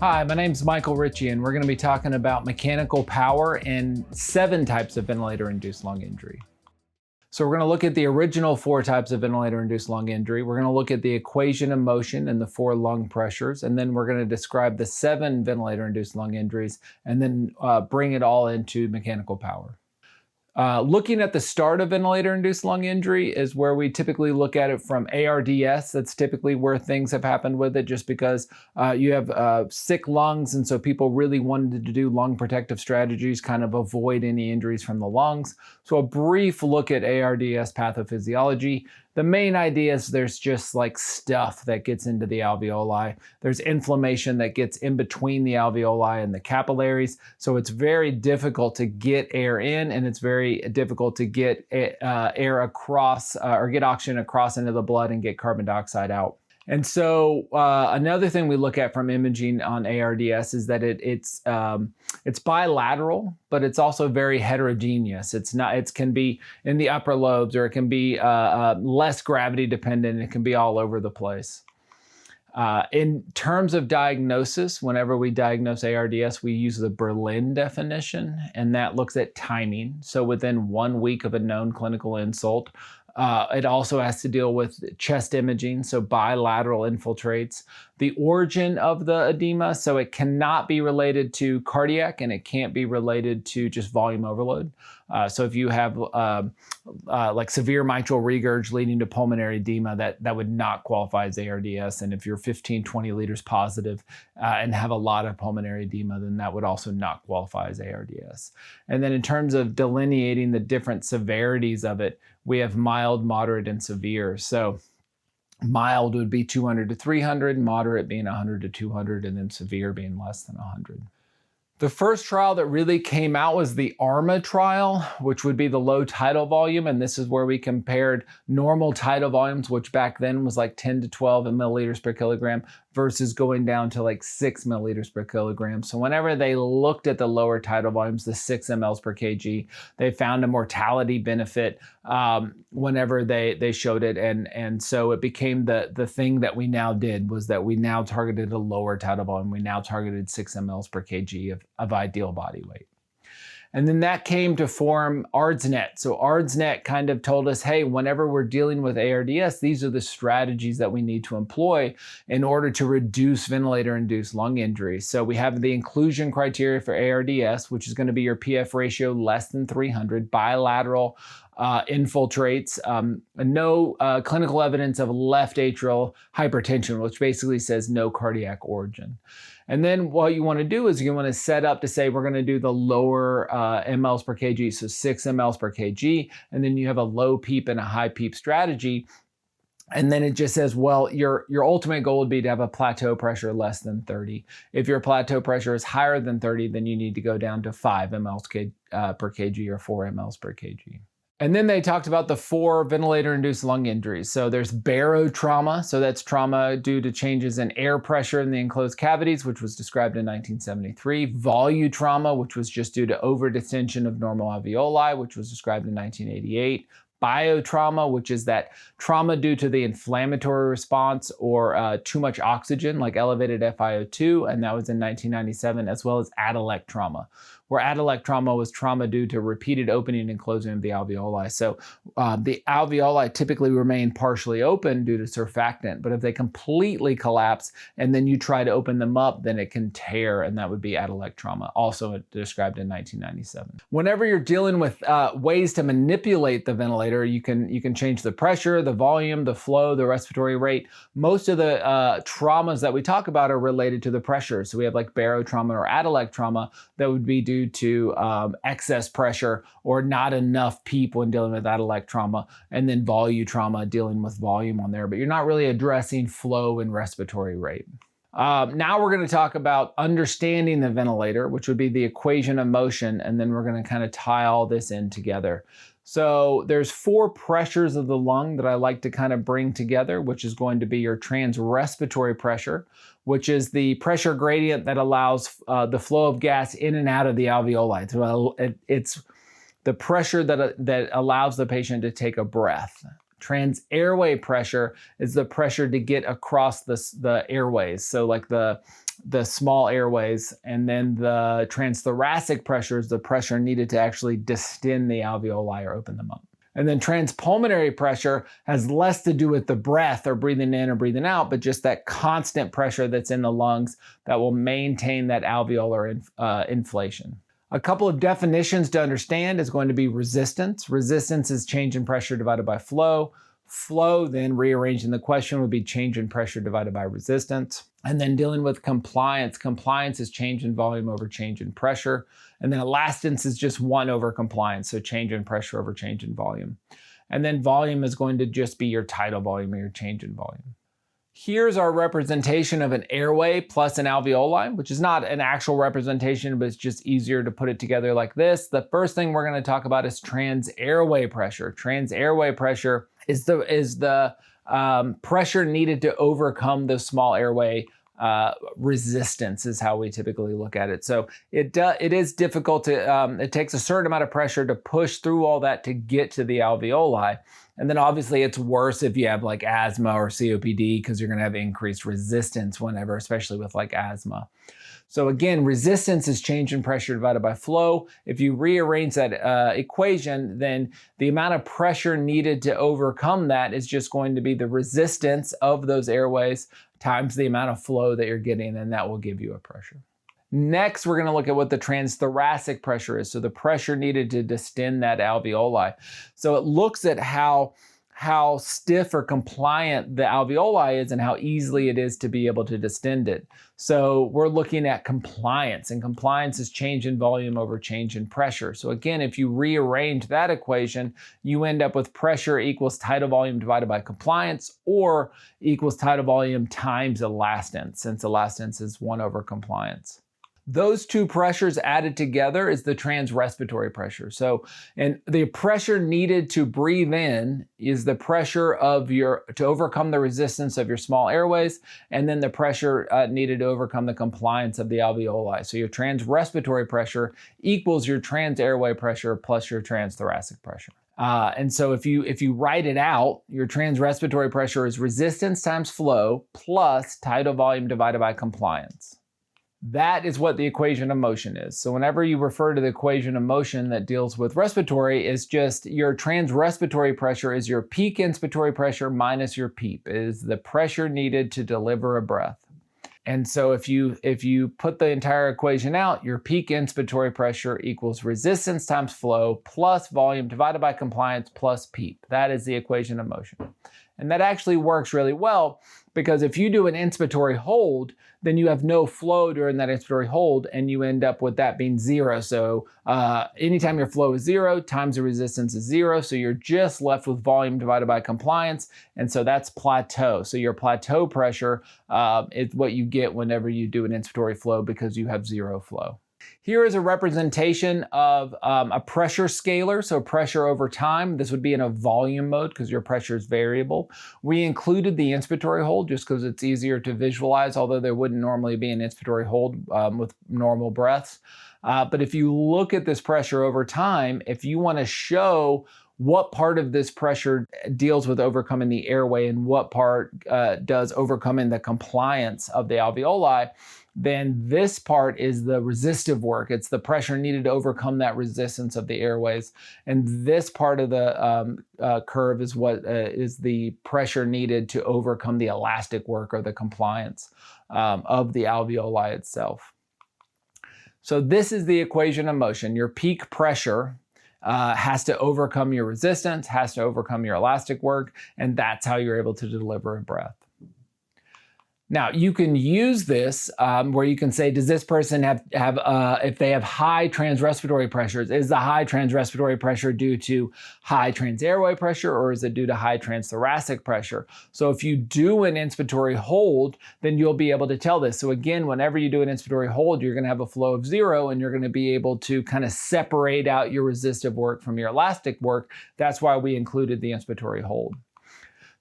Hi, my name is Michael Ritchie, and we're going to be talking about mechanical power and 7 types of ventilator-induced lung injury. So we're going to look at the original 4 types of ventilator-induced lung injury. We're going to look at the equation of motion and the 4 lung pressures, and then we're going to describe the 7 ventilator-induced lung injuries, and then bring it all into mechanical power. Looking at the start of ventilator-induced lung injury is where we typically look at it from ARDS. That's typically where things have happened with it, just because you have sick lungs, and so people really wanted to do lung protective strategies, kind of avoid any injuries from the lungs. So a brief look at ARDS pathophysiology. The main idea is there's just like stuff that gets into the alveoli. There's inflammation that gets in between the alveoli and the capillaries. So it's very difficult to get air in, and it's very difficult to get air across or get oxygen across into the blood and get carbon dioxide out. And so another thing we look at from imaging on ARDS is that it's bilateral, but it's also very heterogeneous. It can be in the upper lobes, or it can be less gravity dependent. It can be all over the place. In terms of diagnosis, whenever we diagnose ARDS, we use the Berlin definition, and that looks at timing. So within 1 week of a known clinical insult. It also has to deal with chest imaging, so bilateral infiltrates. The origin of the edema, so it cannot be related to cardiac, and it can't be related to just volume overload. So if you have like severe mitral regurg leading to pulmonary edema, that would not qualify as ARDS. And if you're 15, 20 liters positive and have a lot of pulmonary edema, then that would also not qualify as ARDS. And then in terms of delineating the different severities of it, we have mild, moderate, and severe. So mild would be 200 to 300, moderate being 100 to 200, and then severe being less than 100. The first trial that really came out was the ARMA trial, which would be the low tidal volume. And this is where we compared normal tidal volumes, which back then was like 10 to 12 milliliters per kilogram, versus going down to like 6 milliliters per kilogram. So whenever they looked at the lower tidal volumes, the 6 mLs per kg, they found a mortality benefit whenever they showed it. And so it became the thing that we now did, was that we now targeted a lower tidal volume. We now targeted 6 mLs per kg of ideal body weight. And then that came to form ARDSNet. So ARDSNet kind of told us, hey, whenever we're dealing with ARDS, these are the strategies that we need to employ in order to reduce ventilator-induced lung injury. So we have the inclusion criteria for ARDS, which is going to be your PF ratio less than 300, bilateral infiltrates, no clinical evidence of left atrial hypertension, which basically says no cardiac origin. And then what you want to do is you want to set up to say we're going to do the lower mLs per kg, so 6 mLs per kg, and then you have a low PEEP and a high PEEP strategy. And then it just says, well, your ultimate goal would be to have a plateau pressure less than 30. If your plateau pressure is higher than 30, then you need to go down to 5 mLs per kg or 4 mLs per kg. And then they talked about the 4 ventilator-induced lung injuries. So there's barotrauma. So that's trauma due to changes in air pressure in the enclosed cavities, which was described in 1973. Volutrauma, which was just due to overdistension of normal alveoli, which was described in 1988. Biotrauma, which is that trauma due to the inflammatory response or too much oxygen, like elevated FiO2, and that was in 1997, as well as adolect trauma, where adolect trauma was trauma due to repeated opening and closing of the alveoli. So the alveoli typically remain partially open due to surfactant, but if they completely collapse and then you try to open them up, then it can tear, and that would be adolect trauma, also described in 1997. Whenever you're dealing with ways to manipulate the ventilator, you can change the pressure, the volume, the flow, the respiratory rate. Most of the traumas that we talk about are related to the pressure. So we have like barotrauma or adolect trauma that would be due to excess pressure or not enough PEEP when dealing with adolect trauma, and then volutrauma dealing with volume on there, but you're not really addressing flow and respiratory rate. Now we're going to talk about understanding the ventilator, which would be the equation of motion, and then we're going to kind of tie all this in together. So there's 4 pressures of the lung that I like to kind of bring together, which is going to be your transrespiratory pressure, which is the pressure gradient that allows the flow of gas in and out of the alveoli. So it's the pressure that allows the patient to take a breath. Trans-airway pressure is the pressure to get across the airways, so like the small airways, and then the transthoracic pressure is the pressure needed to actually distend the alveoli or open them up. And then transpulmonary pressure has less to do with the breath or breathing in or breathing out, but just that constant pressure that's in the lungs that will maintain that alveolar inflation. A couple of definitions to understand is going to be resistance. Resistance is change in pressure divided by flow. Flow, then rearranging the question, would be change in pressure divided by resistance. And then dealing with compliance. Compliance is change in volume over change in pressure. And then elastance is just 1 over compliance, so change in pressure over change in volume. And then volume is going to just be your tidal volume or your change in volume. Here's our representation of an airway plus an alveoli, which is not an actual representation, but it's just easier to put it together like this. The first thing we're going to talk about is trans-airway pressure. Trans-airway pressure is the pressure needed to overcome the small airway resistance is how we typically look at it. So it is difficult to, it takes a certain amount of pressure to push through all that to get to the alveoli. And then obviously it's worse if you have like asthma or COPD, because you're going to have increased resistance whenever, especially with like asthma. So again, resistance is change in pressure divided by flow. If you rearrange that equation, then the amount of pressure needed to overcome that is just going to be the resistance of those airways times the amount of flow that you're getting, and that will give you a pressure. Next, we're going to look at what the transthoracic pressure is. So the pressure needed to distend that alveoli. So it looks at how stiff or compliant the alveoli is and how easily it is to be able to distend it. So we're looking at compliance, and compliance is change in volume over change in pressure. So again, if you rearrange that equation, you end up with pressure equals tidal volume divided by compliance, or equals tidal volume times elastance, since elastance is 1 over compliance. Those 2 pressures added together is the transrespiratory pressure. So, and the pressure needed to breathe in is the pressure to overcome the resistance of your small airways, and then the pressure needed to overcome the compliance of the alveoli. So your transrespiratory pressure equals your trans-airway pressure plus your transthoracic pressure. And so if you write it out, your transrespiratory pressure is resistance times flow plus tidal volume divided by compliance. That is what the equation of motion is. So whenever you refer to the equation of motion that deals with respiratory, it's just your transrespiratory pressure is your peak inspiratory pressure minus your PEEP. It is the pressure needed to deliver a breath. And so if you put the entire equation out, your peak inspiratory pressure equals resistance times flow plus volume divided by compliance plus PEEP. That is the equation of motion. And that actually works really well, because if you do an inspiratory hold, then you have no flow during that inspiratory hold, and you end up with that being 0. So anytime your flow is 0, times the resistance is 0. So you're just left with volume divided by compliance. And so that's plateau. So your plateau pressure is what you get whenever you do an inspiratory flow, because you have 0 flow. Here is a representation of a pressure scalar, so pressure over time. This would be in a volume mode because your pressure is variable. We included the inspiratory hold just because it's easier to visualize, although there wouldn't normally be an inspiratory hold with normal breaths. But if you look at this pressure over time, if you want to show what part of this pressure deals with overcoming the airway and what part does overcoming the compliance of the alveoli, then this part is the resistive work. It's the pressure needed to overcome that resistance of the airways. And this part of the curve is what is the pressure needed to overcome the elastic work or the compliance of the alveoli itself. So this is the equation of motion. Your peak pressure has to overcome your resistance, has to overcome your elastic work, and that's how you're able to deliver a breath. Now, you can use this where you can say, does this person have if they have high transrespiratory pressures, is the high transrespiratory pressure due to high transairway pressure, or is it due to high transthoracic pressure? So if you do an inspiratory hold, then you'll be able to tell this. So again, whenever you do an inspiratory hold, you're going to have a flow of 0, and you're going to be able to kind of separate out your resistive work from your elastic work. That's why we included the inspiratory hold.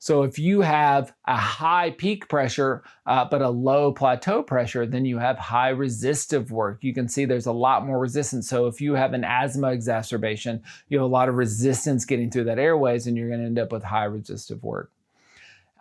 So if you have a high peak pressure, but a low plateau pressure, then you have high resistive work. You can see there's a lot more resistance. So if you have an asthma exacerbation, you have a lot of resistance getting through that airways, and you're going to end up with high resistive work.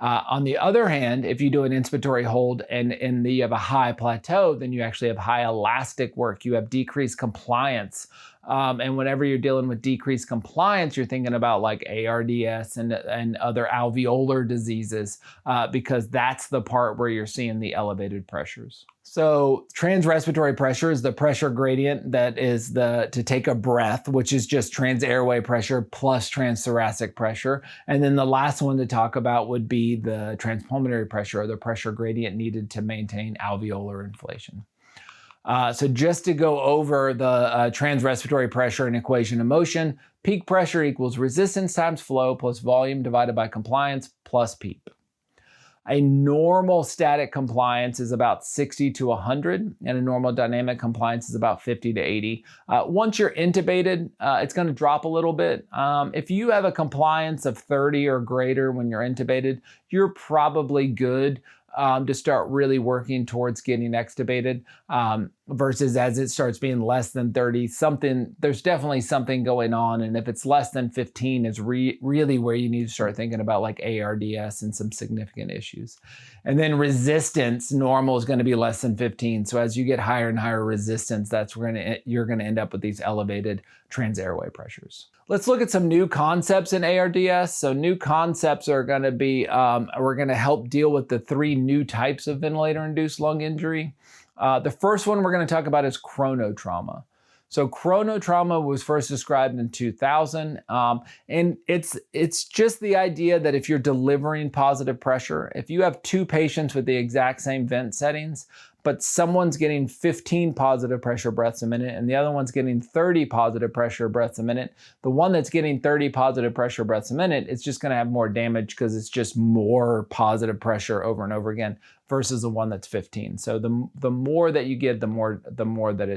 On the other hand, if you do an inspiratory hold and you have a high plateau, then you actually have high elastic work. You have decreased compliance. And whenever you're dealing with decreased compliance, you're thinking about like ARDS and other alveolar diseases, because that's the part where you're seeing the elevated pressures. So transrespiratory pressure is the pressure gradient that is to take a breath, which is just transairway pressure plus transthoracic pressure. And then the last one to talk about would be the transpulmonary pressure, or the pressure gradient needed to maintain alveolar inflation. So just to go over the transrespiratory pressure and equation of motion, peak pressure equals resistance times flow plus volume divided by compliance plus PEEP. A normal static compliance is about 60 to 100, and a normal dynamic compliance is about 50 to 80. Once you're intubated, it's going to drop a little bit. If you have a compliance of 30 or greater when you're intubated, you're probably good to start really working towards getting extubated, versus as it starts being less than 30, there's definitely something going on. And if it's less than 15 is really where you need to start thinking about like ARDS and some significant issues. And then resistance, normal is going to be less than 15. So as you get higher and higher resistance, that's where you're going to end up with these elevated transairway pressures. Let's look at some new concepts in ARDS. So new concepts are going to be, we're going to help deal with the 3 new types of ventilator-induced lung injury. The first one we're going to talk about is chronotrauma. So chronotrauma was first described in 2000, and it's just the idea that if you're delivering positive pressure, if you have 2 patients with the exact same vent settings, but someone's getting 15 positive pressure breaths a minute and the other one's getting 30 positive pressure breaths a minute, the one that's getting 30 positive pressure breaths a minute is just going to have more damage because it's just more positive pressure over and over again versus the one that's 15. So the more that you give, the more that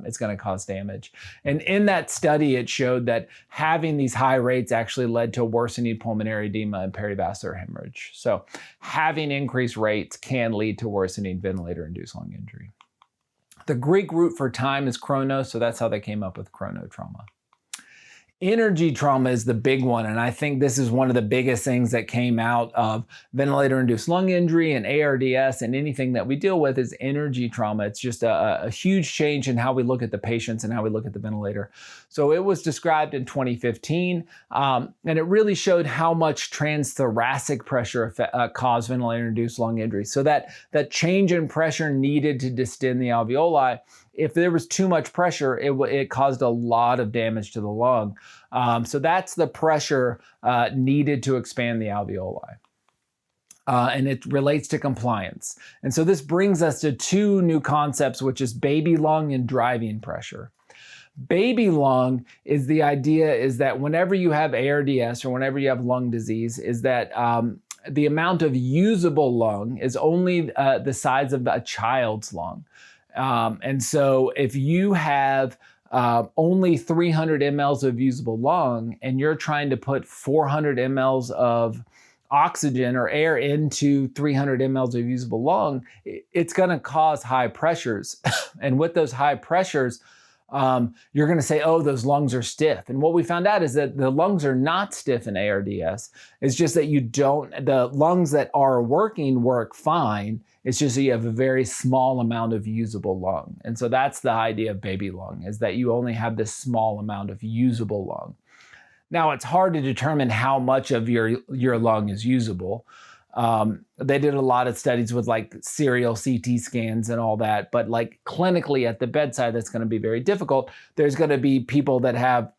it's going to cause damage. And in that study, it showed that having these high rates actually led to worsening pulmonary edema and perivascular hemorrhage. So having increased rates can lead to worsening ventilator-induced lung injury. The Greek root for time is chronos, so that's how they came up with chronotrauma. Energy trauma is the big one, and I think this is one of the biggest things that came out of ventilator-induced lung injury and ARDS, and anything that we deal with is energy trauma. It's just a huge change in how we look at the patients and how we look at the ventilator. So it was described in 2015, and it really showed how much transthoracic pressure caused ventilator-induced lung injury. So that change in pressure needed to distend the alveoli. If there was too much pressure, it caused a lot of damage to the lung. So that's the pressure needed to expand the alveoli. And it relates to compliance. And so this brings us to 2 new concepts, which is baby lung and driving pressure. Baby lung is the idea is that whenever you have ARDS or whenever you have lung disease, is that the amount of usable lung is only the size of a child's lung. And so if you have only 300 mLs of usable lung and you're trying to put 400 mLs of oxygen or air into 300 mLs of usable lung, it's going to cause high pressures. And with those high pressures, you're going to say, oh, those lungs are stiff. And what we found out is that the lungs are not stiff in ARDS. It's just that the lungs that are working work fine. It's just that you have a very small amount of usable lung. And so that's the idea of baby lung, is that you only have this small amount of usable lung. Now, it's hard to determine how much of your lung is usable. They did a lot of studies with like serial CT scans and all that, but like clinically at the bedside, that's going to be very difficult. There's going to be people that have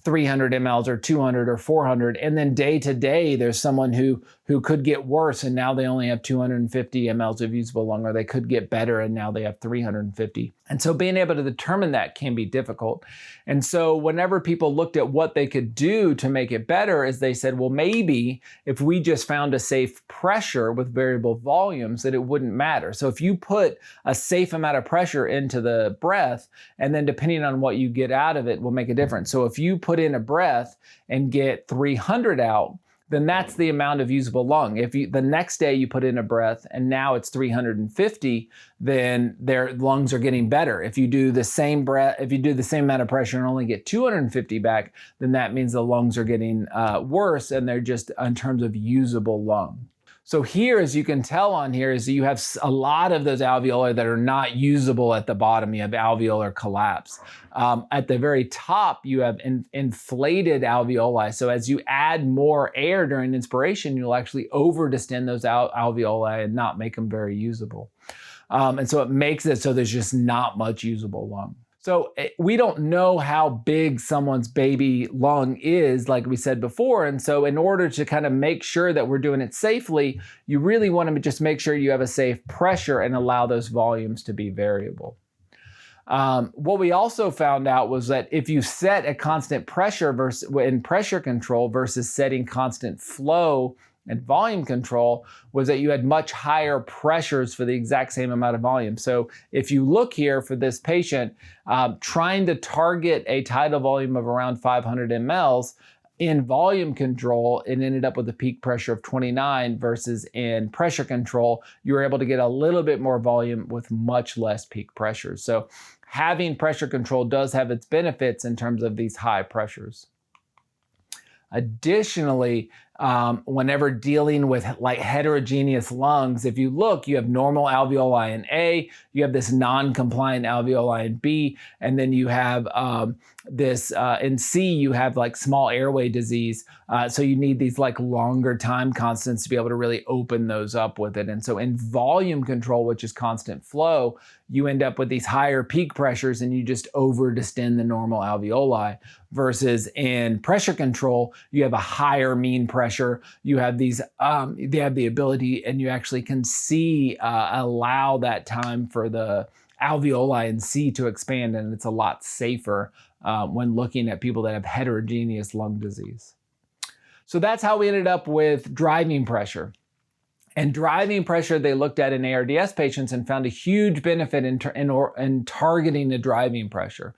300 mLs or 200 or 400. And then day to day, there's someone who could get worse and now they only have 250 mLs of usable lung, or they could get better and now they have 350. And so being able to determine that can be difficult. And so whenever people looked at what they could do to make it better, is they said, well, maybe if we just found a safe pressure with variable volumes, that it wouldn't matter. So if you put a safe amount of pressure into the breath, and then depending on what you get out of it will make a difference. So if you put in a breath and get 300 out, then that's the amount of usable lung. If the next day you put in a breath and now it's 350, then their lungs are getting better. If you do the same breath, if you do the same amount of pressure and only get 250 back, then that means the lungs are getting worse, and they're just in terms of usable lung. So here, as you can tell on here, is you have a lot of those alveoli that are not usable at the bottom. You have alveolar collapse. At the very top, you have inflated alveoli. So as you add more air during inspiration, you'll actually over-distend those alveoli and not make them very usable. And so it makes it so there's just not much usable lung. So we don't know how big someone's baby lung is, like we said before. And so in order to kind of make sure that we're doing it safely, you really want to just make sure you have a safe pressure and allow those volumes to be variable. What we also found out was that if you set a constant pressure in pressure control versus setting constant flow and volume control, was that you had much higher pressures for the exact same amount of volume. So if you look here for this patient, trying to target a tidal volume of around 500 mLs, in volume control, it ended up with a peak pressure of 29, versus in pressure control, you were able to get a little bit more volume with much less peak pressure. So having pressure control does have its benefits in terms of these high pressures. Additionally, whenever dealing with like heterogeneous lungs, if you look, you have normal alveoli in A, you have this non-compliant alveoli in B, and then you have in C, you have like small airway disease. So you need these like longer time constants to be able to really open those up with it. And so in volume control, which is constant flow, you end up with these higher peak pressures and you just over-distend the normal alveoli, versus in pressure control, you have a higher mean pressure. You have they have the ability, and you actually can allow that time for the alveoli in C to expand, and it's a lot safer when looking at people that have heterogeneous lung disease. So that's how we ended up with driving pressure. And driving pressure, they looked at in ARDS patients and found a huge benefit in targeting the driving pressure.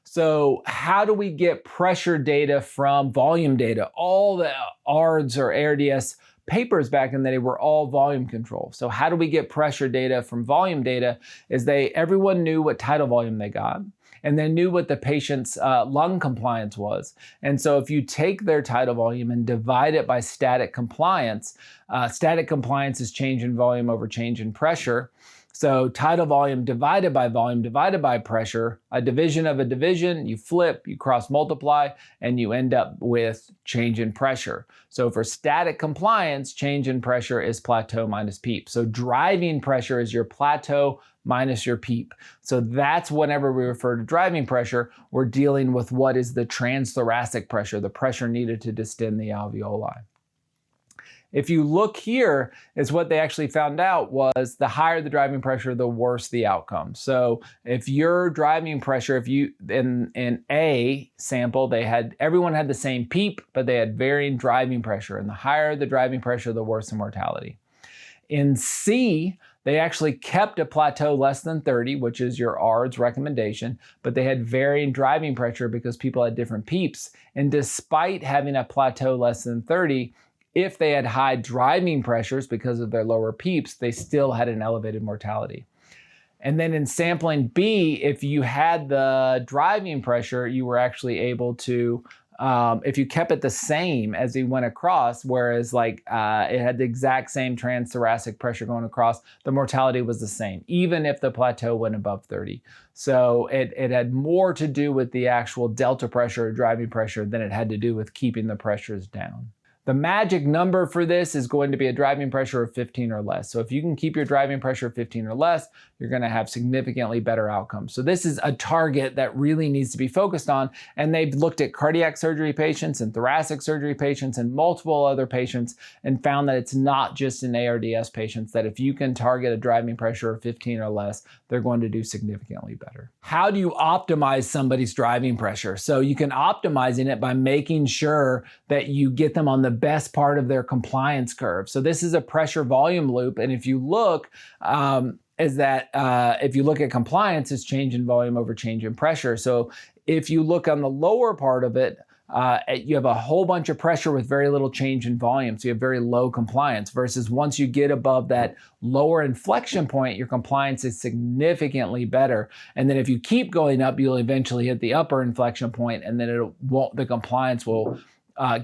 So how do we get pressure data from volume data? All the ARDS or ARDS papers back in the day were all volume control. So how do we get pressure data from volume data? Is everyone knew what tidal volume they got, and they knew what the patient's lung compliance was. And so if you take their tidal volume and divide it by static compliance is change in volume over change in pressure. So tidal volume divided by pressure, a division of a division, you flip, you cross multiply, and you end up with change in pressure. So for static compliance, change in pressure is plateau minus PEEP. So driving pressure is your plateau minus your PEEP. So that's whenever we refer to driving pressure, we're dealing with what is the transthoracic pressure, the pressure needed to distend the alveoli. If you look here, is what they actually found out was the higher the driving pressure, the worse the outcome. So if your driving pressure, in A sample, everyone had the same PEEP, but they had varying driving pressure. And the higher the driving pressure, the worse the mortality. In C, they actually kept a plateau less than 30, which is your ARDS recommendation, but they had varying driving pressure because people had different PEEPs. And despite having a plateau less than 30, if they had high driving pressures because of their lower PEEPs, they still had an elevated mortality. And then in sampling B, if you had the driving pressure, you were actually able to, if you kept it the same as you went across, whereas it had the exact same transthoracic pressure going across, the mortality was the same, even if the plateau went above 30. So it had more to do with the actual delta pressure or driving pressure than it had to do with keeping the pressures down. The magic number for this is going to be a driving pressure of 15 or less. So if you can keep your driving pressure of 15 or less, you're going to have significantly better outcomes. So this is a target that really needs to be focused on. And they've looked at cardiac surgery patients and thoracic surgery patients and multiple other patients and found that it's not just in ARDS patients, that if you can target a driving pressure of 15 or less, they're going to do significantly better. How do you optimize somebody's driving pressure? So you can optimizing it by making sure that you get them on the best part of their compliance curve. So this is a pressure volume loop. And if you look, if you look at compliance, it's change in volume over change in pressure. So if you look on the lower part of it, you have a whole bunch of pressure with very little change in volume. So you have very low compliance, versus once you get above that lower inflection point, your compliance is significantly better. And then if you keep going up, you'll eventually hit the upper inflection point, and then the compliance will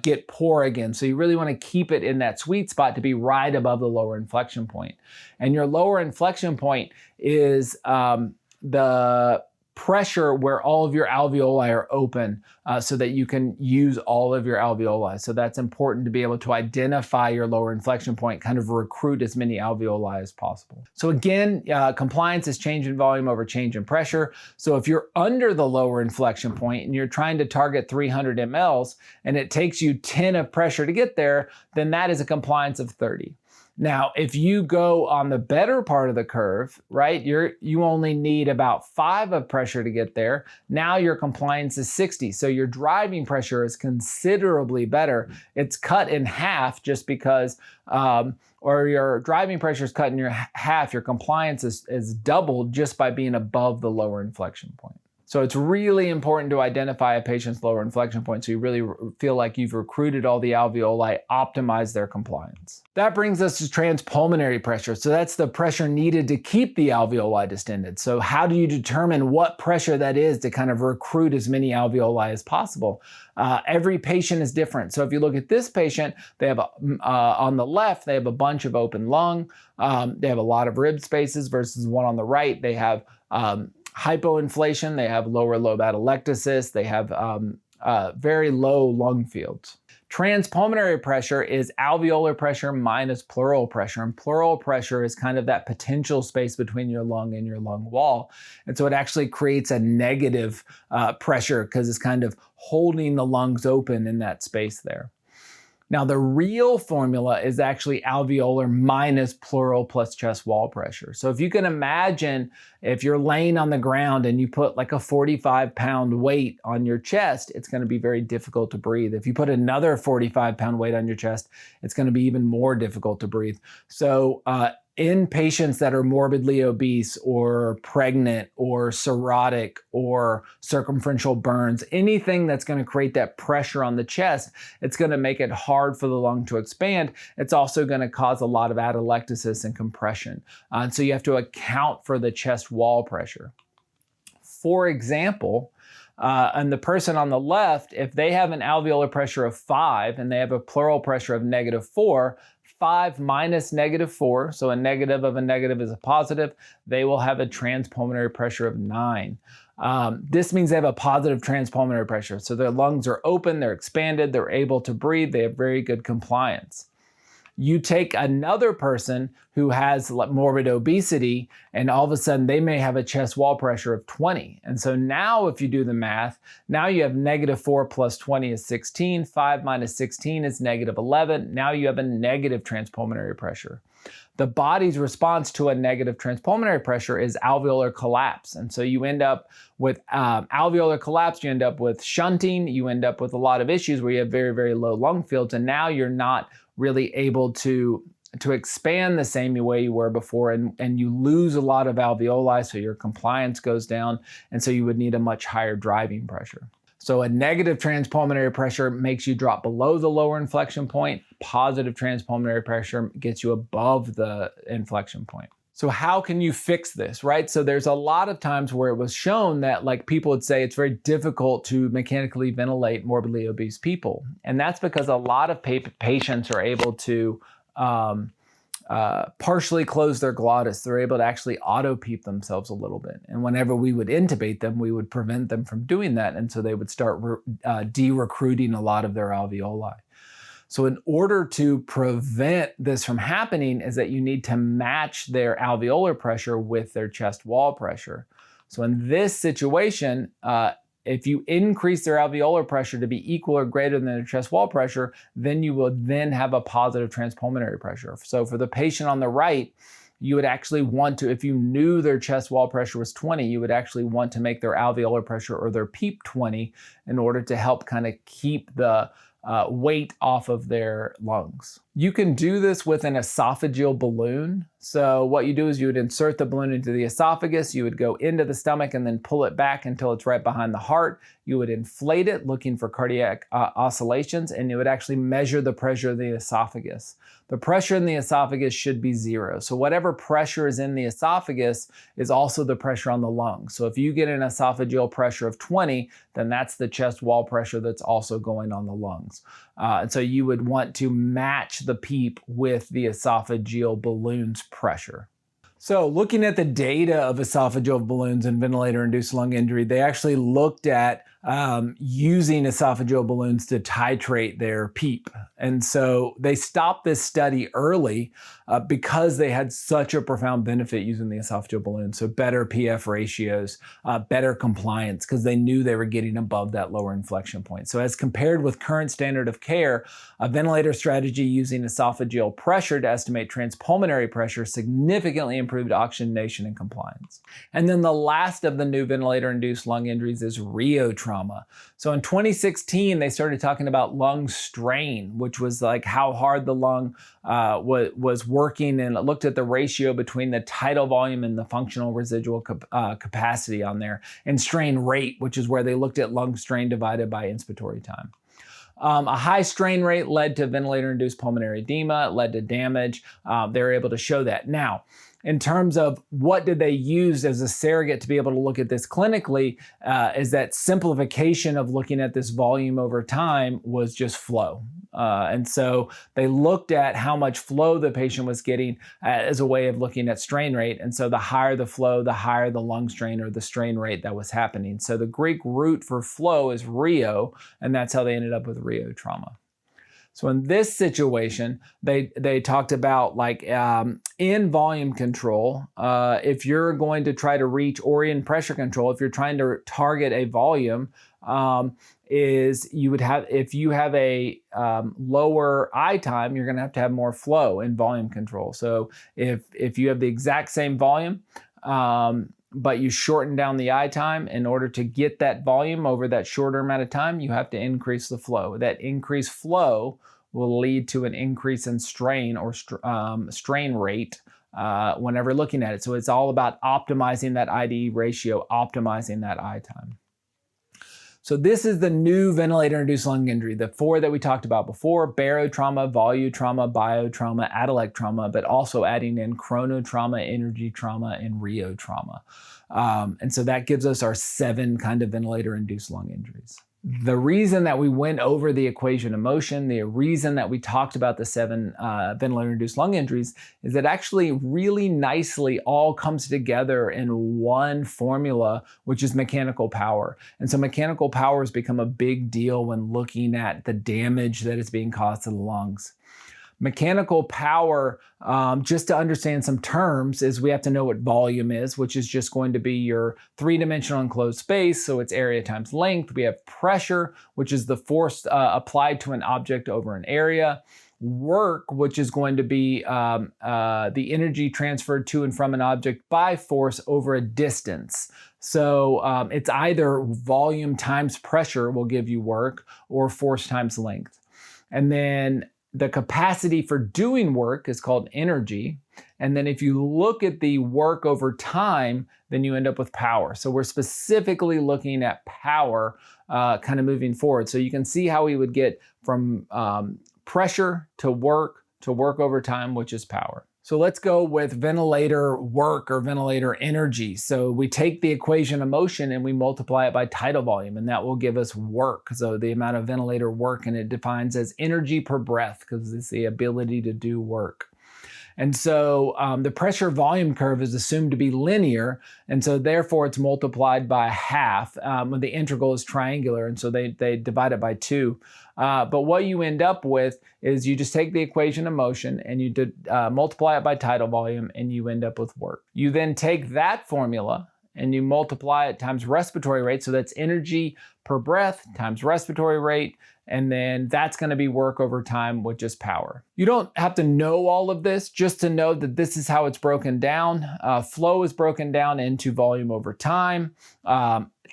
get poor again. So you really want to keep it in that sweet spot to be right above the lower inflection point. And your lower inflection point is the pressure where all of your alveoli are open, so that you can use all of your alveoli. So that's important to be able to identify your lower inflection point, kind of recruit as many alveoli as possible. So again, compliance is change in volume over change in pressure. So if you're under the lower inflection point and you're trying to target 300 mLs and it takes you 10 of pressure to get there, then that is a compliance of 30. Now, if you go on the better part of the curve, right, you only need about 5 of pressure to get there. Now your compliance is 60. So your driving pressure is considerably better. It's cut in half just because, or your driving pressure is cut in half, your compliance is doubled just by being above the lower inflection point. So it's really important to identify a patient's lower inflection point so you really feel like you've recruited all the alveoli, optimized their compliance. That brings us to transpulmonary pressure. So that's the pressure needed to keep the alveoli distended. So how do you determine what pressure that is to kind of recruit as many alveoli as possible? Every patient is different. So if you look at this patient, they have on the left, they have a bunch of open lung. They have a lot of rib spaces, versus one on the right, they have hypoinflation, they have lower lobe atelectasis, they have very low lung fields. Transpulmonary pressure is alveolar pressure minus pleural pressure. And pleural pressure is kind of that potential space between your lung and your lung wall. And so it actually creates a negative pressure because it's kind of holding the lungs open in that space there. Now, the real formula is actually alveolar minus pleural plus chest wall pressure. So if you can imagine, if you're laying on the ground and you put like a 45-pound weight on your chest, it's going to be very difficult to breathe. If you put another 45-pound weight on your chest, it's going to be even more difficult to breathe. So in patients that are morbidly obese or pregnant or cirrhotic or circumferential burns, anything that's going to create that pressure on the chest, it's going to make it hard for the lung to expand. It's also going to cause a lot of atelectasis and compression. And so you have to account for the chest wall pressure. For example, and the person on the left, if they have an alveolar pressure of 5 and they have a pleural pressure of -4, 5 minus -4, so a negative of a negative is a positive, they will have a transpulmonary pressure of 9. This means they have a positive transpulmonary pressure. So their lungs are open, they're expanded, they're able to breathe, they have very good compliance. You take another person who has morbid obesity, and all of a sudden they may have a chest wall pressure of 20. And so now if you do the math, now you have -4 plus 20 is 16, 5 minus 16 is -11. Now you have a negative transpulmonary pressure. The body's response to a negative transpulmonary pressure is alveolar collapse. And so you end up with alveolar collapse, you end up with shunting, you end up with a lot of issues where you have very, very low lung fields, and now you're not really able to expand the same way you were before, and you lose a lot of alveoli, so your compliance goes down, and so you would need a much higher driving pressure. So a negative transpulmonary pressure makes you drop below the lower inflection point. Positive transpulmonary pressure gets you above the inflection point. So how can you fix this, right? So there's a lot of times where it was shown that like people would say it's very difficult to mechanically ventilate morbidly obese people. And that's because a lot of patients are able to partially close their glottis. They're able to actually auto-PEEP themselves a little bit. And whenever we would intubate them, we would prevent them from doing that. And so they would start de-recruiting a lot of their alveoli. So in order to prevent this from happening is that you need to match their alveolar pressure with their chest wall pressure. So in this situation, if you increase their alveolar pressure to be equal or greater than their chest wall pressure, then you will then have a positive transpulmonary pressure. So for the patient on the right, you would actually want to, if you knew their chest wall pressure was 20, you would actually want to make their alveolar pressure or their PEEP 20 in order to help kind of keep the weight off of their lungs. You can do this with an esophageal balloon. So what you do is you would insert the balloon into the esophagus, you would go into the stomach and then pull it back until it's right behind the heart. You would inflate it looking for cardiac oscillations, and you would actually measure the pressure of the esophagus. The pressure in the esophagus should be 0. So whatever pressure is in the esophagus is also the pressure on the lungs. So if you get an esophageal pressure of 20, then that's the chest wall pressure that's also going on the lungs. And so you would want to match the PEEP with the esophageal balloon's pressure. So looking at the data of esophageal balloons and ventilator-induced lung injury, they actually looked at using esophageal balloons to titrate their PEEP. And so they stopped this study early because they had such a profound benefit using the esophageal balloon. So better PF ratios, better compliance, because they knew they were getting above that lower inflection point. So as compared with current standard of care, a ventilator strategy using esophageal pressure to estimate transpulmonary pressure significantly improved oxygenation and compliance. And then the last of the new ventilator-induced lung injuries is rheotrauma. So in 2016, they started talking about lung strain, which was like how hard the lung was working, and it looked at the ratio between the tidal volume and the functional residual capacity on there, and strain rate, which is where they looked at lung strain divided by inspiratory time. A high strain rate led to ventilator-induced pulmonary edema, it led to damage. They were able to show that. Now, in terms of what did they use as a surrogate to be able to look at this clinically, is that simplification of looking at this volume over time was just flow. And so they looked at how much flow the patient was getting as a way of looking at strain rate. And so the higher the flow, the higher the lung strain or the strain rate that was happening. So the Greek root for flow is rheo, and that's how they ended up with rheotrauma. So in this situation, they talked about like in volume control, if you're going to try to reach or in pressure control, if you're trying to target a volume, is you would have, if you have a lower I time, you're gonna have to have more flow in volume control. So if you have the exact same volume, but you shorten down the I time, in order to get that volume over that shorter amount of time, you have to increase the flow. That increased flow will lead to an increase in strain or strain rate whenever looking at it. So it's all about optimizing that IDE ratio, optimizing that I time. So this is the new ventilator-induced lung injury, the 4 that we talked about before: barotrauma, volutrauma, biotrauma, atelectrauma, but also adding in chronotrauma, energy trauma, and rheotrauma. And so that gives us our 7 kind of ventilator-induced lung injuries. The reason that we went over the equation of motion, the reason that we talked about the 7 ventilator-induced lung injuries, is that actually really nicely all comes together in one formula, which is mechanical power. And so mechanical power has become a big deal when looking at the damage that is being caused to the lungs. Mechanical power, just to understand some terms, is we have to know what volume is, which is just going to be your 3-dimensional enclosed space, so it's area times length. We have pressure, which is the force applied to an object over an area. Work, which is going to be the energy transferred to and from an object by force over a distance. So it's either volume times pressure will give you work, or force times length. And then the capacity for doing work is called energy. And then if you look at the work over time, then you end up with power. So we're specifically looking at power kind of moving forward. So you can see how we would get from pressure to work over time, which is power. So let's go with ventilator work or ventilator energy. So we take the equation of motion and we multiply it by tidal volume, and that will give us work. So the amount of ventilator work, and it defines as energy per breath because it's the ability to do work. And so the pressure volume curve is assumed to be linear, and so therefore it's multiplied by half when the integral is triangular, and so they divide it by 2. But what you end up with is you just take the equation of motion and you multiply it by tidal volume, and you end up with work. You then take that formula and you multiply it times respiratory rate, so that's energy per breath times respiratory rate, and then that's going to be work over time, which is power. You don't have to know all of this, just to know that this is how it's broken down. Flow is broken down into volume over time.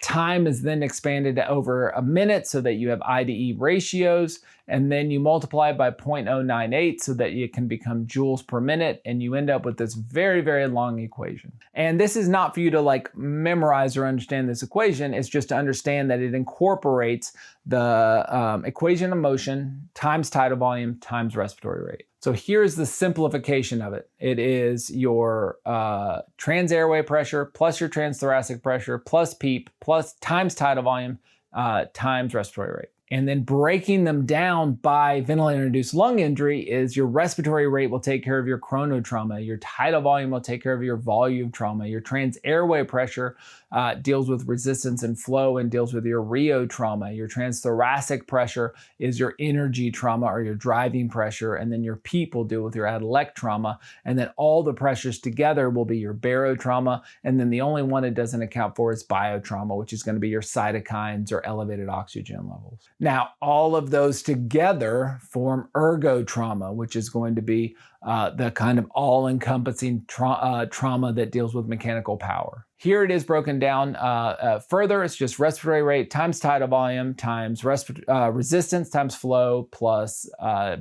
Time is then expanded to over a minute so that you have I to E ratios, and then you multiply by 0.098 so that it can become joules per minute, and you end up with this very, very long equation. And this is not for you to like memorize or understand this equation, it's just to understand that it incorporates the equation of motion times tidal volume times respiratory rate. So here's the simplification of it. It is your trans-airway pressure plus your transthoracic pressure plus PEEP plus times tidal volume times respiratory rate. And then breaking them down by ventilator-induced lung injury is your respiratory rate will take care of your chronotrauma, your tidal volume will take care of your volume trauma, your trans-airway pressure deals with resistance and flow and deals with your rheotrauma, your transthoracic pressure is your energy trauma or your driving pressure, and then your PEEP will deal with your atelect trauma, and then all the pressures together will be your barotrauma, and then the only one it doesn't account for is biotrauma, which is going to be your cytokines or elevated oxygen levels. Now, all of those together form ergotrauma, which is going to be the kind of all-encompassing trauma that deals with mechanical power. Here it is broken down further. It's just respiratory rate times tidal volume times resistance times flow plus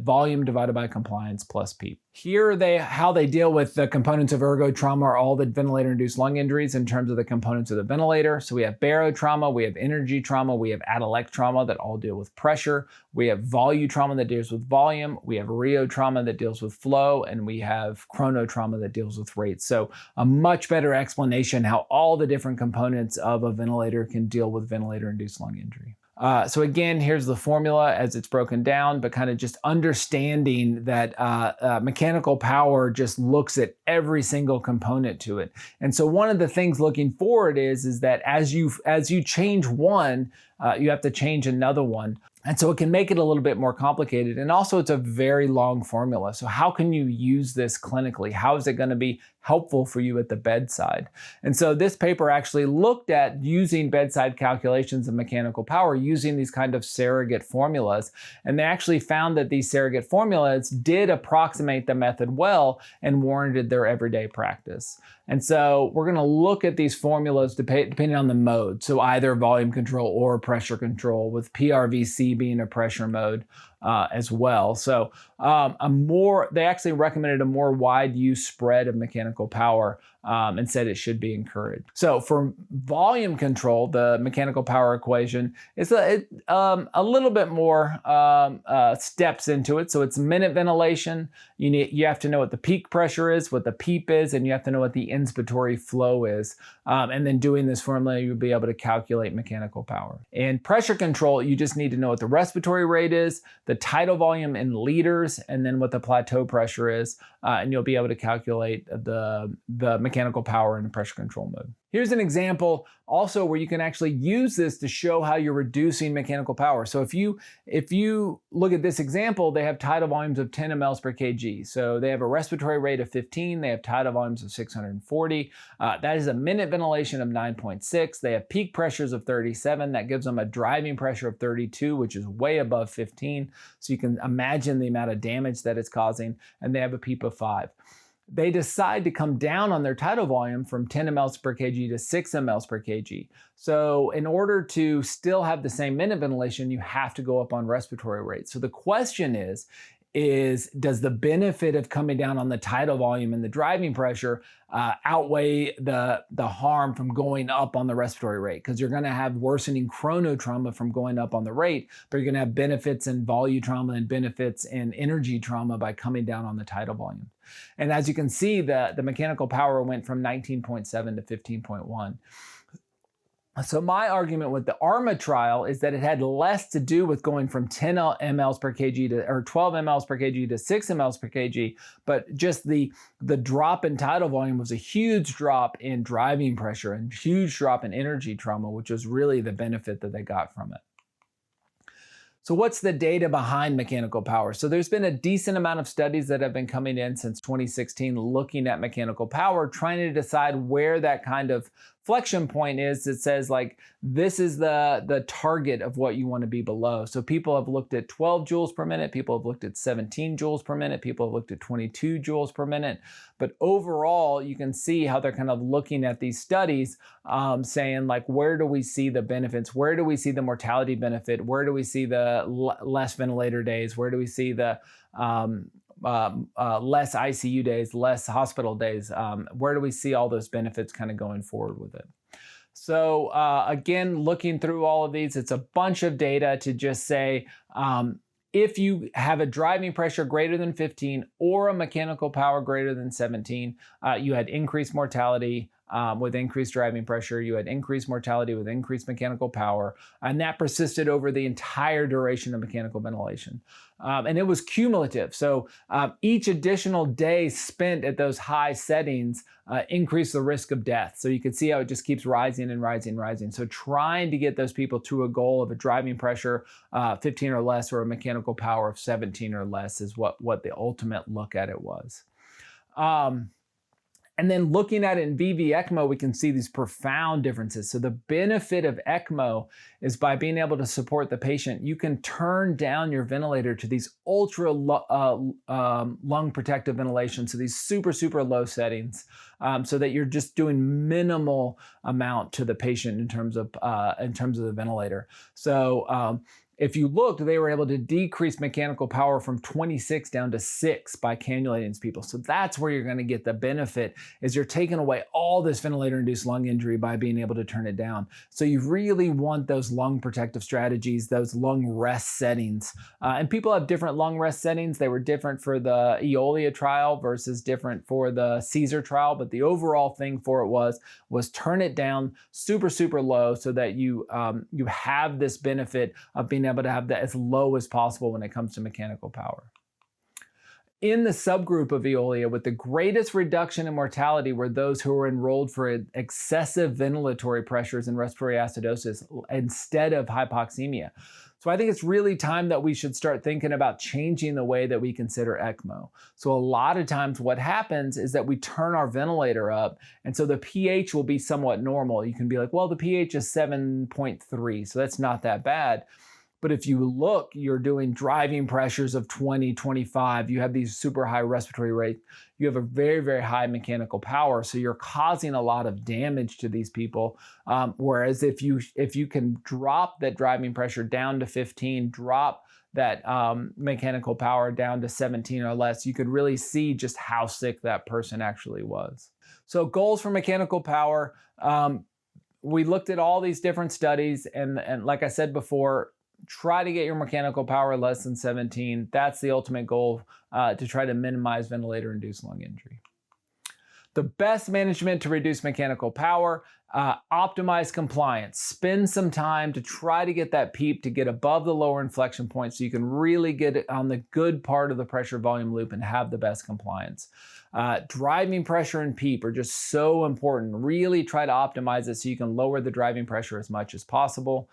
volume divided by compliance plus PEEP. Here how they deal with the components of ergotrauma are all the ventilator-induced lung injuries in terms of the components of the ventilator. So we have barotrauma, we have energy trauma, we have atelect trauma that all deal with pressure, we have volutrauma that deals with volume, we have rheotrauma that deals with flow, and we have chronotrauma that deals with rate. So a much better explanation how all the different components of a ventilator can deal with ventilator-induced lung injury. So again, here's the formula as it's broken down, but kind of just understanding that mechanical power just looks at every single component to it. And so one of the things looking forward is that as you change one, you have to change another one. And so it can make it a little bit more complicated. And also it's a very long formula. So how can you use this clinically? How is it going to be helpful for you at the bedside? And so this paper actually looked at using bedside calculations of mechanical power using these kind of surrogate formulas. And they actually found that these surrogate formulas did approximate the method well and warranted their everyday practice. And so we're going to look at these formulas depending on the mode. So either volume control or pressure control, with PRVC being a pressure mode as well. So they actually recommended a more wide use spread of mechanical power and said it should be encouraged. So for volume control, the mechanical power equation is a little bit more steps into it. So it's minute ventilation. You have to know what the peak pressure is, what the PEEP is, and you have to know what the inspiratory flow is. And then doing this formula, you'll be able to calculate mechanical power. In pressure control, you just need to know what the respiratory rate is, the tidal volume in liters, and then what the plateau pressure is, and you'll be able to calculate the mechanical power in the pressure control mode. Here's an example also where you can actually use this to show how you're reducing mechanical power. So if you look at this example, they have tidal volumes of 10 mLs per kg. So they have a respiratory rate of 15, they have tidal volumes of 640. That is a minute ventilation of 9.6. They have peak pressures of 37. That gives them a driving pressure of 32, which is way above 15. So you can imagine the amount of damage that it's causing. And they have a PEEP of 5. They decide to come down on their tidal volume from 10 mLs per kg to 6 mLs per kg. So in order to still have the same minute ventilation, you have to go up on respiratory rate. So the question is does the benefit of coming down on the tidal volume and the driving pressure outweigh the harm from going up on the respiratory rate? Because you're going to have worsening chronotrauma from going up on the rate, but you're going to have benefits in volutrauma and benefits in energy trauma by coming down on the tidal volume. And as you can see, the mechanical power went from 19.7 to 15.1. So my argument with the ARMA trial is that it had less to do with going from 10 mLs per kg to, or 12 mLs per kg to 6 mLs per kg, but just the drop in tidal volume was a huge drop in driving pressure and huge drop in energy trauma, which was really the benefit that they got from it. So what's the data behind mechanical power? So there's been a decent amount of studies that have been coming in since 2016 looking at mechanical power, trying to decide where that kind of flexion point is that says like, this is the target of what you want to be below. So people have looked at 12 joules per minute, people have looked at 17 joules per minute, people have looked at 22 joules per minute. But overall, you can see how they're kind of looking at these studies, saying like, where do we see the benefits? Where do we see the mortality benefit? Where do we see the less ventilator days? Where do we see the less ICU days, less hospital days? Where do we see all those benefits kind of going forward with it? So again, looking through all of these, it's a bunch of data to just say, if you have a driving pressure greater than 15 or a mechanical power greater than 17, you had increased mortality with increased driving pressure, you had increased mortality with increased mechanical power, and that persisted over the entire duration of mechanical ventilation. And it was cumulative. So each additional day spent at those high settings increased the risk of death. So you can see how it just keeps rising and rising and rising. So trying to get those people to a goal of a driving pressure 15 or less or a mechanical power of 17 or less is what the ultimate look at it was. And then looking at it in VV ECMO, we can see these profound differences. So the benefit of ECMO is by being able to support the patient, you can turn down your ventilator to these ultra lung protective ventilation, so these super, super low settings, so that you're just doing minimal amount to the patient in terms of the ventilator. So if you looked, they were able to decrease mechanical power from 26 down to 6 by cannulating these people. So that's where you're going to get the benefit, is you're taking away all this ventilator-induced lung injury by being able to turn it down. So you really want those lung protective strategies, those lung rest settings. And people have different lung rest settings. They were different for the EOLIA trial versus different for the Caesar trial, but the overall thing for it was turn it down super, super low so that you have this benefit of being able to have that as low as possible when it comes to mechanical power. In the subgroup of EOLIA, with the greatest reduction in mortality were those who were enrolled for excessive ventilatory pressures and respiratory acidosis instead of hypoxemia. So I think it's really time that we should start thinking about changing the way that we consider ECMO. So a lot of times what happens is that we turn our ventilator up, and so the pH will be somewhat normal. You can be like, well, the pH is 7.3, so that's not that bad. But if you look, you're doing driving pressures of 20, 25, you have these super high respiratory rates, you have a very, very high mechanical power, so you're causing a lot of damage to these people. Whereas if you can drop that driving pressure down to 15, drop that mechanical power down to 17 or less, you could really see just how sick that person actually was. So goals for mechanical power, we looked at all these different studies, and like I said before, try to get your mechanical power less than 17. That's the ultimate goal, to try to minimize ventilator-induced lung injury. The best management to reduce mechanical power, optimize compliance. Spend some time to try to get that PEEP to get above the lower inflection point so you can really get it on the good part of the pressure volume loop and have the best compliance. Driving pressure and PEEP are just so important. Really try to optimize it so you can lower the driving pressure as much as possible.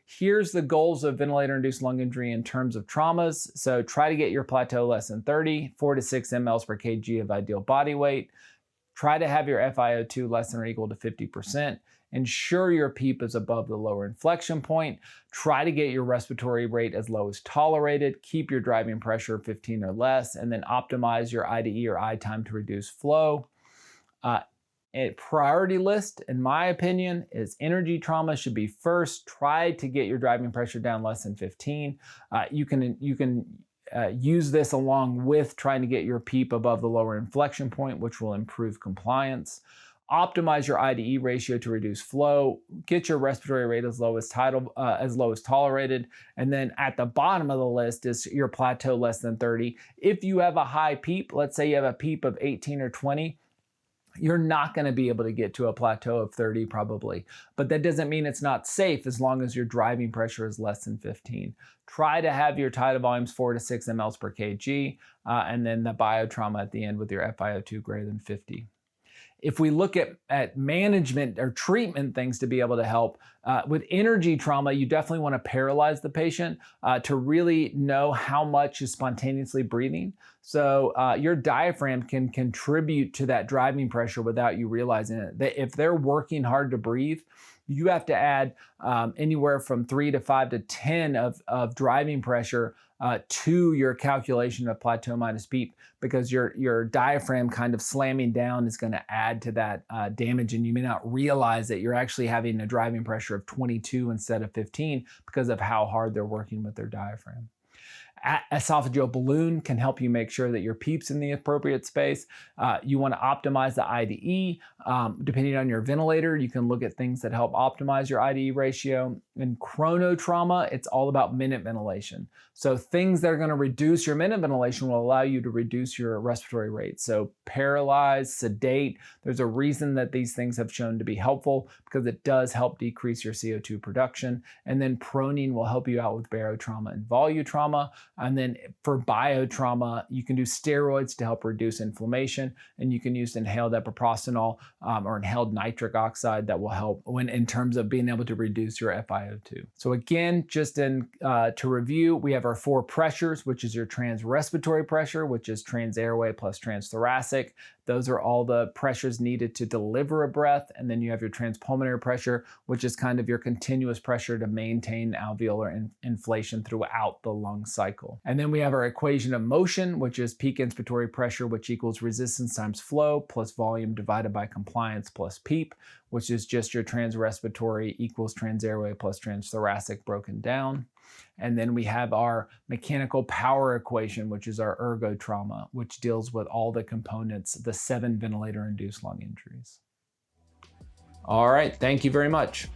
Here's the goals of ventilator-induced lung injury in terms of traumas. So try to get your plateau less than 30, 4 to 6 mLs per kg of ideal body weight. Try to have your FiO2 less than or equal to 50%. Ensure your PEEP is above the lower inflection point. Try to get your respiratory rate as low as tolerated. Keep your driving pressure 15 or less, and then optimize your IDE or I time to reduce flow. A priority list, in my opinion, is energy trauma should be first. Try to get your driving pressure down less than 15. You can use this along with trying to get your PEEP above the lower inflection point, which will improve compliance. Optimize your IDE ratio to reduce flow. Get your respiratory rate as low as tolerated. And then at the bottom of the list is your plateau less than 30. If you have a high PEEP, let's say you have a PEEP of 18 or 20, you're not going to be able to get to a plateau of 30 probably. But that doesn't mean it's not safe as long as your driving pressure is less than 15. Try to have your tidal volumes 4 to 6 mLs per kg, and then the biotrauma at the end with your FiO2 greater than 50. If we look at management or treatment things to be able to help, with energy trauma, you definitely want to paralyze the patient to really know how much is spontaneously breathing. So your diaphragm can contribute to that driving pressure without you realizing it. If they're working hard to breathe, you have to add anywhere from 3 to 5 to 10 of driving pressure to your calculation of plateau minus PEEP, because your diaphragm kind of slamming down is going to add to that damage, and you may not realize that you're actually having a driving pressure of 22 instead of 15 because of how hard they're working with their diaphragm. Esophageal balloon can help you make sure that your PEEP's in the appropriate space. You want to optimize the IDE. Depending on your ventilator, you can look at things that help optimize your IDE ratio. In chronotrauma, it's all about minute ventilation. So things that are going to reduce your minute ventilation will allow you to reduce your respiratory rate. So paralyze, sedate, there's a reason that these things have shown to be helpful, because it does help decrease your CO2 production. And then proning will help you out with barotrauma and volutrauma. And then for biotrauma, you can do steroids to help reduce inflammation, and you can use inhaled epoprostenol or inhaled nitric oxide that will help in terms of being able to reduce your FiO2. So again, just to review, we have our 4 pressures, which is your transrespiratory pressure, which is transairway plus transthoracic. Those are all the pressures needed to deliver a breath. And then you have your transpulmonary pressure, which is kind of your continuous pressure to maintain alveolar inflation throughout the lung cycle. And then we have our equation of motion, which is peak inspiratory pressure, which equals resistance times flow plus volume divided by compliance plus PEEP, which is just your transrespiratory equals transairway plus transthoracic broken down. And then we have our mechanical power equation, which is our ergotrauma, which deals with all the components, the 7 ventilator-induced lung injuries. All right, thank you very much.